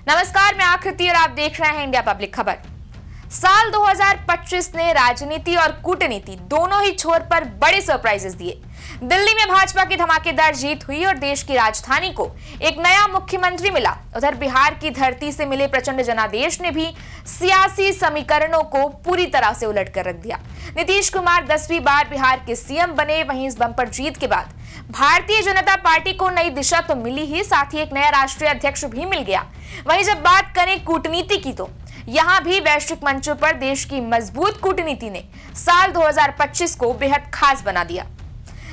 नमस्कार, मैं आकृति और आप देख रहे हैं इंडिया पब्लिक खबर। साल 2025 ने राजनीति और कूटनीति दोनों ही छोर पर बड़े सरप्राइजेस दिए। दिल्ली में भाजपा की धमाकेदार जीत हुई और देश की राजधानी को एक नया मुख्यमंत्री मिला। उधर बिहार की धरती से मिले प्रचंड जनादेश ने भी सियासी समीकरणों को पूरी तरह से उलट कर रख दिया। नीतीश कुमार 10वीं बार बिहार के सीएम बने। वहीं इस बम्पर जीत के बाद भारतीय जनता पार्टी को नई दिशा तो मिली ही, साथ ही एक नया राष्ट्रीय अध्यक्ष भी मिल गया। वहीं जब बात करें कूटनीति की, तो यहाँ भी वैश्विक मंचों पर देश की मजबूत कूटनीति ने साल 2025 को बेहद खास बना दिया।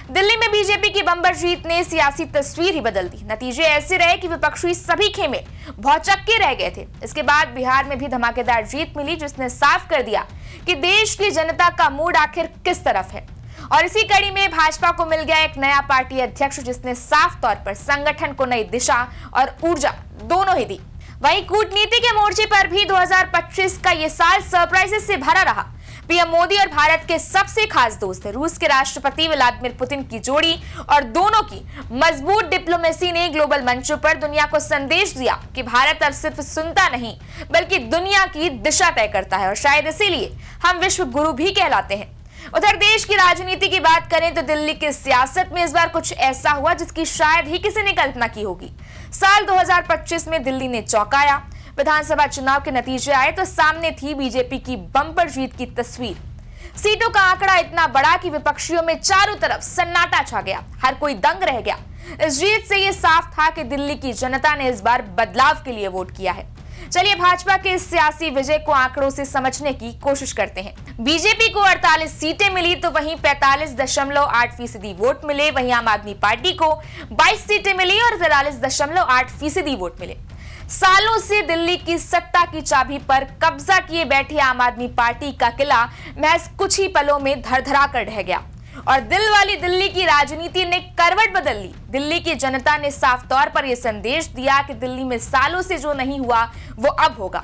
दिल्ली में बीजेपी की बम्पर जीत ने सियासी तस्वीर ही बदल दी। नतीजे ऐसे रहे कि विपक्षी सभी खेमे भौचक्के रह गए थे। इसके बाद बिहार में भी धमाकेदार जीत मिली, जिसने साफ कर दिया कि देश की जनता का मूड आखिर किस तरफ है। और इसी कड़ी में भाजपा को मिल गया एक नया पार्टी अध्यक्ष, जिसने साफ तौर पर संगठन को नई दिशा और ऊर्जा दोनों ही दी। वहीं कूटनीति के मोर्चे पर भी 2025 का ये साल सरप्राइजेस से भरा रहा। पीएम मोदी और भारत के सबसे खास दोस्त रूस के राष्ट्रपति व्लादिमीर पुतिन की जोड़ी और दोनों की मजबूत डिप्लोमेसी ने ग्लोबल मंचों पर दुनिया को संदेश दिया कि भारत अब सिर्फ सुनता नहीं बल्कि दुनिया की दिशा तय करता है, और शायद इसीलिए हम विश्व गुरु भी कहलाते हैं। उधर देश की राजनीति की बात करें तो दिल्ली की सियासत में इस बार कुछ ऐसा हुआ जिसकी शायद ही किसी ने कल्पना की होगी। साल 2025 में दिल्ली ने चौंकाया। विधानसभा चुनाव के नतीजे आए तो सामने थी बीजेपी की बम्पर जीत की तस्वीर। सीटों का आंकड़ा इतना बड़ा कि विपक्षियों में चारों तरफ सन्नाटा छा गया, हर कोई दंग रह गया। इस जीत से यह साफ था कि दिल्ली की जनता ने इस बार बदलाव के लिए वोट किया है। चलिए भाजपा के इस सियासी विजय को आंकड़ों से समझने की कोशिश करते हैं। बीजेपी को 48 सीटें मिली तो वहीं 45.8% वोट मिले। वहीं आम आदमी पार्टी को 22 सीटें मिली और 43.8% वोट मिले। सालों से दिल्ली की सत्ता की चाबी पर कब्जा किए बैठे आम आदमी पार्टी का किला महज कुछ ही पलों में धड़धड़ा कर ढह गया और दिल वाली दिल्ली की राजनीति ने करवट बदल ली। दिल्ली की जनता ने साफ तौर पर यह संदेश दिया कि दिल्ली में सालों से जो नहीं हुआ वो अब होगा।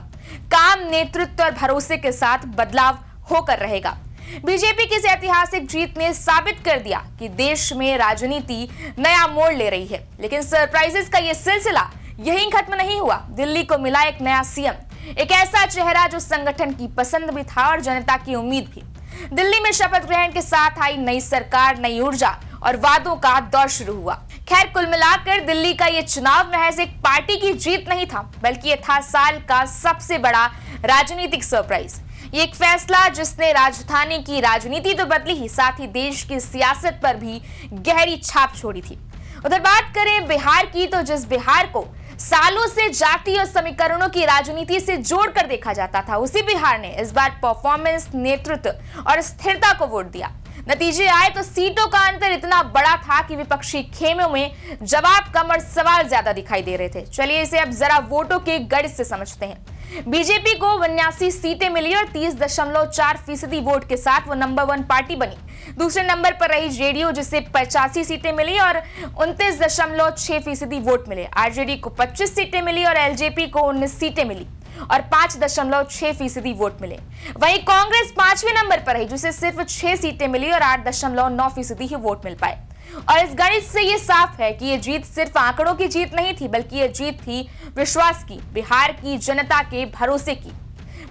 काम, नेतृत्व और भरोसे के साथ बदलाव होकर रहेगा। बीजेपी की इस ऐतिहासिक जीत ने साबित कर दिया कि देश में राजनीति नया मोड़ ले रही है। लेकिन सरप्राइजेस का यह सिलसिला यहीं खत्म नहीं हुआ। दिल्ली को मिला एक नया सीएम, एक ऐसा चेहरा जो संगठन की पसंद भी था और जनता की उम्मीद भी। दिल्ली में शपथ ग्रहण के साथ आई नई सरकार, नई ऊर्जा और वादों का दौर शुरू हुआ। खैर, कुल मिलाकर दिल्ली का ये चुनाव महज एक पार्टी की जीत नहीं था, बल्कि ये था साल का सबसे बड़ा राजनीतिक सरप्राइज। ये एक फैसला जिसने राजधानी की राजनीति तो बदली ही, साथ ही देश की सियासत पर भी गहरी छाप छोड़ी थी। उधर बात करें बिहार की, तो जिस बिहार को सालों से जाति और समीकरणों की राजनीति से जोड़कर देखा जाता था, उसी बिहार ने इस बार परफॉर्मेंस, नेतृत्व और स्थिरता को वोट दिया। नतीजे आए तो सीटों का अंतर इतना बड़ा था कि विपक्षी खेमों में जवाब कम और सवाल ज्यादा दिखाई दे रहे थे। चलिए इसे अब जरा वोटों के गणित से समझते हैं। बीजेपी को 79 सीटें मिली और 30.4% वोट के साथ वो नंबर 1 पार्टी बनी। दूसरे नंबर पर रही जेडीयू, जिसे 85 सीटें मिली और 29.6% वोट मिले। आरजेडी को 25 सीटें मिली और एलजेपी को 19 सीटें मिली और 5.6% वोट मिले। वहीं कांग्रेस 5वें नंबर पर रही, जिसे सिर्फ 6 सीटें मिली और 8.9% ही वोट मिल पाए। और इस गणित से ये साफ है कि ये जीत सिर्फ आंकड़ों की जीत नहीं थी, बल्कि ये जीत थी विश्वास की, बिहार की जनता के भरोसे की।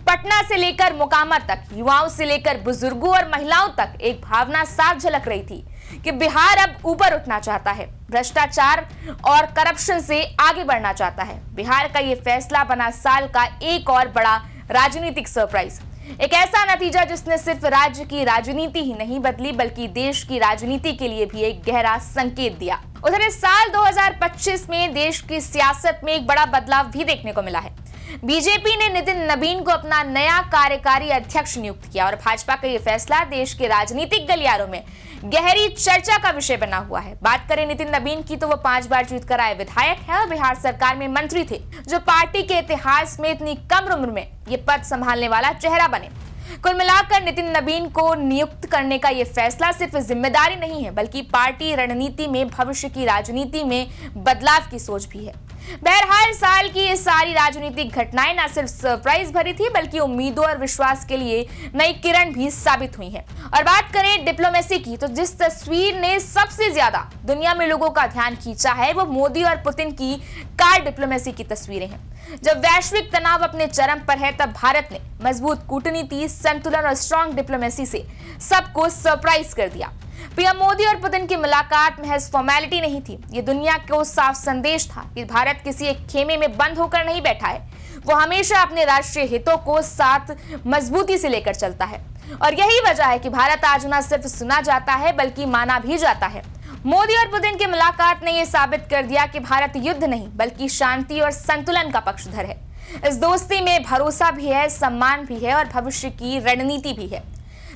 पटना से लेकर मोकामा तक, युवाओं से लेकर बुजुर्गों और महिलाओं तक एक भावना साफ झलक रही थी कि बिहार अब ऊपर उठना चाहता है, भ्रष्टाचार और करप्शन से आगे बढ़ना चाहता है। बिहार का ये फैसला बना साल का एक और बड़ा राजनीतिक सरप्राइज, एक ऐसा नतीजा जिसने सिर्फ राज्य की राजनीति ही नहीं बदली, बल्कि देश की राजनीति के लिए भी एक गहरा संकेत दिया। उधर इस साल 2025 में देश की सियासत में एक बड़ा बदलाव भी देखने को मिला है। बीजेपी ने नितिन नबीन को अपना नया कार्यकारी अध्यक्ष नियुक्त किया और भाजपा का यह फैसला देश के राजनीतिक गलियारों में गहरी चर्चा का विषय बना हुआ है। बात करें नितिन नबीन की, तो वो 5 बार जीतकर आए विधायक हैं और बिहार सरकार में मंत्री थे, जो पार्टी के इतिहास में इतनी कम उम्र में ये पद संभालने वाला चेहरा बने। कुल मिलाकर नितिन नबीन को नियुक्त करने का यह फैसला सिर्फ जिम्मेदारी नहीं है, बल्कि पार्टी रणनीति में, भविष्य की राजनीति में बदलाव की सोच भी है। बहरहाल साल की ये सारी राजनीतिक घटनाएं न सिर्फ सरप्राइज भरी थी बल्कि उम्मीदों और विश्वास के लिए नई किरण भी साबित हुई हैं। और बात करें डिप्लोमेसी की, तो जिस तस्वीर ने सबसे ज्यादा दुनिया में लोगों का ध्यान खींचा है वो मोदी और पुतिन की कार डिप्लोमेसी की तस्वीरें हैं। जब वैश्विक तनाव अपने चरम पर है तब भारत ने मजबूत कूटनीति, संतुलन और स्ट्रॉन्ग डिप्लोमेसी से सबको सरप्राइज कर दिया। पीएम मोदी और पुतिन की मुलाकात महज फॉर्मेलिटी नहीं थी, ये दुनिया को साफ संदेश था कि भारत किसी एक खेमे में बंद होकर नहीं बैठा है, वो हमेशा अपने राष्ट्रीय हितों को साथ मजबूती से लेकर चलता है। और यही वजह है कि भारत आज न सिर्फ सुना जाता है बल्कि माना भी जाता है। मोदी और पुतिन की मुलाकात ने यह साबित कर दिया कि भारत युद्ध नहीं बल्कि शांति और संतुलन का पक्षधर है। इस दोस्ती में भरोसा भी है, सम्मान भी है और भविष्य की रणनीति भी है।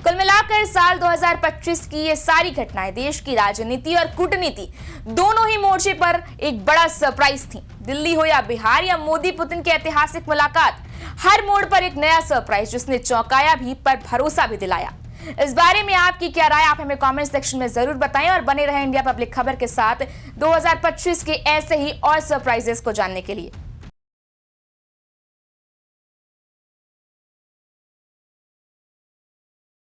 कुल मिलाकर साल 2025 की ये सारी घटनाएं देश की राजनीति और कूटनीति दोनों ही मोर्चे पर एक बड़ा सरप्राइज थी। दिल्ली हो या बिहार या मोदी पुतिन की ऐतिहासिक मुलाकात, हर मोड़ पर एक नया सरप्राइज जिसने चौंकाया भी पर भरोसा भी दिलाया। इस बारे में आपकी क्या राय, आप हमें कमेंट सेक्शन में जरूर बताएं और बने रहें इंडिया पब्लिक खबर के साथ 2025 के ऐसे ही और सरप्राइजेस को जानने के लिए।